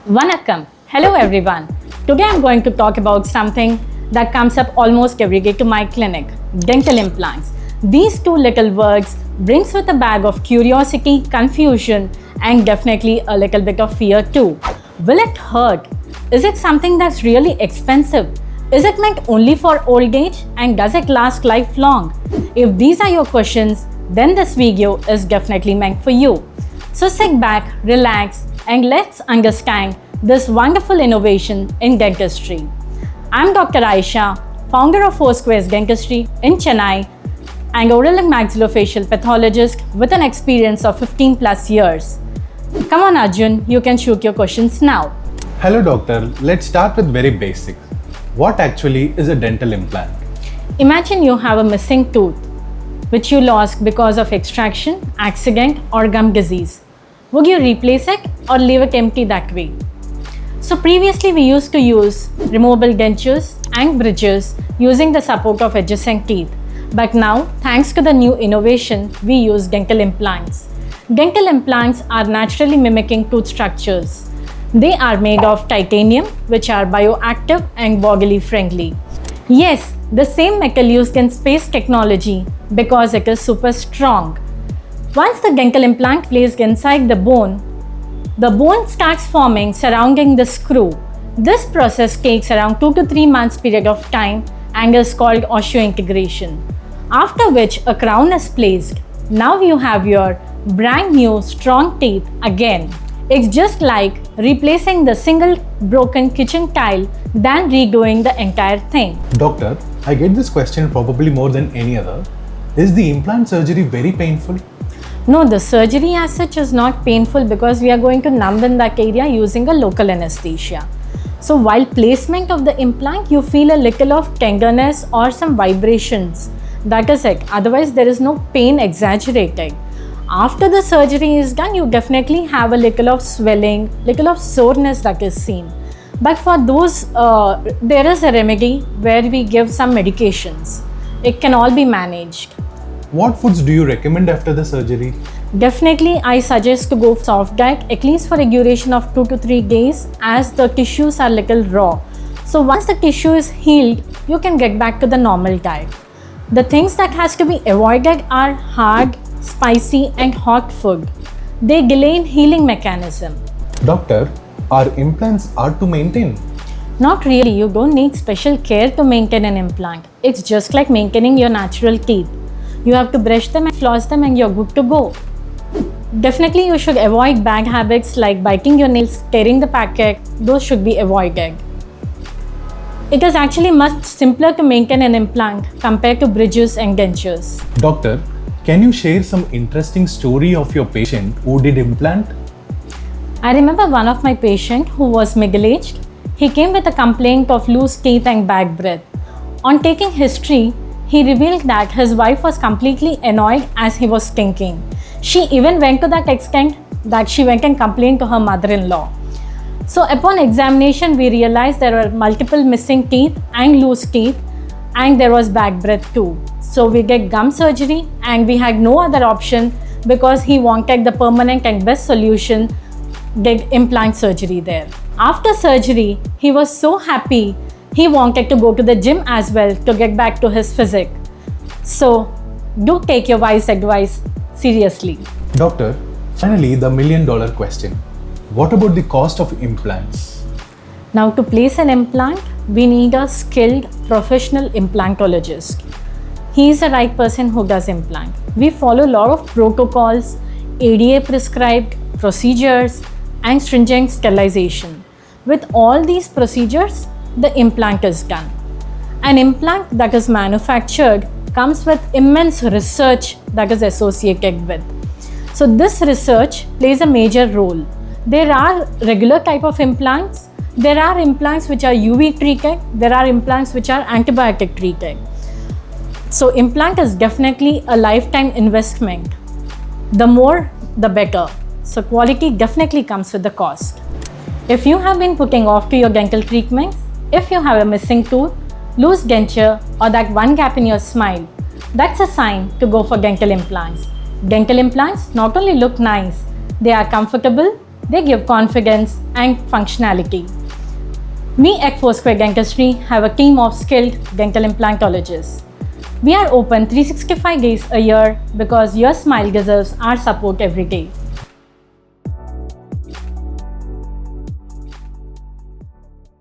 Vanakkam. Hello everyone. Today I'm going to talk about something that comes up almost every day to my clinic, dental implants. These two little words brings with a bag of curiosity, confusion and definitely a little bit of fear too. Will it hurt? Is it something that's really expensive? Is it meant only for old age and does it last lifelong? If these are your questions, then this video is definitely meant for you. So sit back, relax and let's understand this wonderful innovation in dentistry. I'm Dr. Aisha, founder of Four Squares Dentistry in Chennai and oral and maxillofacial pathologist with an experience of 15 plus years. Come on Arjun, you can shoot your questions now. Hello doctor, let's start with very basic. What actually is a dental implant? Imagine you have a missing tooth which you lost because of extraction, accident or gum disease. Would you replace it or leave it empty that way? So previously we used to use removable dentures and bridges using the support of adjacent teeth. But now, thanks to the new innovation, we use dental implants. Dental implants are naturally mimicking tooth structures. They are made of titanium, which are bioactive and bodily friendly. Yes, the same metal used in space technology because it is super strong. Once the dental implant placed inside the bone starts forming surrounding the screw. This process takes around 2 to 3 months period of time and is called osseointegration. After which a crown is placed. Now you have your brand new strong teeth again. It's just like replacing the single broken kitchen tile than redoing the entire thing. Doctor, I get this question probably more than any other. Is the implant surgery very painful? No, the surgery as such is not painful because we are going to numb in that area using a local anesthesia. So while placement of the implant, you feel a little of tenderness or some vibrations. That is it. Otherwise, there is no pain exaggerated. After the surgery is done, you definitely have a little of swelling, little of soreness that is seen. But for those, there is a remedy where we give some medications. It can all be managed. What foods do you recommend after the surgery? Definitely, I suggest to go soft diet at least for a duration of 2 to 3 days as the tissues are little raw. So once the tissue is healed, you can get back to the normal diet. The things that has to be avoided are hard, spicy and hot food. They delay in healing mechanism. Doctor, are implants hard to maintain? Not really, you don't need special care to maintain an implant. It's just like maintaining your natural teeth. You have to brush them and floss them and you're good to go. Definitely you should avoid bad habits like biting your nails, tearing the packet. Those should be avoided. It is actually much simpler to maintain an implant compared to bridges and dentures. Doctor, can you share some interesting story of your patient who did implant? I remember one of my patients who was middle-aged. He came with a complaint of loose teeth and bad breath. On taking history, he revealed that his wife was completely annoyed as he was stinking. She even went to that extent that she went and complained to her mother-in-law. So upon examination, we realized there were multiple missing teeth and loose teeth and there was bad breath too. So we did gum surgery and we had no other option because he wanted the permanent and best solution, did implant surgery there. After surgery, he was so happy. He wanted to go to the gym as well to get back to his physique. So, do take your wife's advice seriously. Doctor, finally the $1 million question. What about the cost of implants? Now, to place an implant, we need a skilled professional implantologist. He is the right person who does implant. We follow a lot of protocols, ADA prescribed procedures and stringent sterilization. With all these procedures, the implant is done. An implant that is manufactured comes with immense research that is associated with. So this research plays a major role. There are regular type of implants. There are implants which are UV treated. There are implants which are antibiotic treated. So implant is definitely a lifetime investment. The more, the better. So quality definitely comes with the cost. If you have been putting off to your dental treatments, if you have a missing tooth, loose denture or that one gap in your smile, that's a sign to go for dental implants. Dental implants not only look nice, they are comfortable, They give confidence and functionality. We at Foursquare Dentistry have a team of skilled dental implantologists. We are open 365 days a year because your smile deserves our support every day.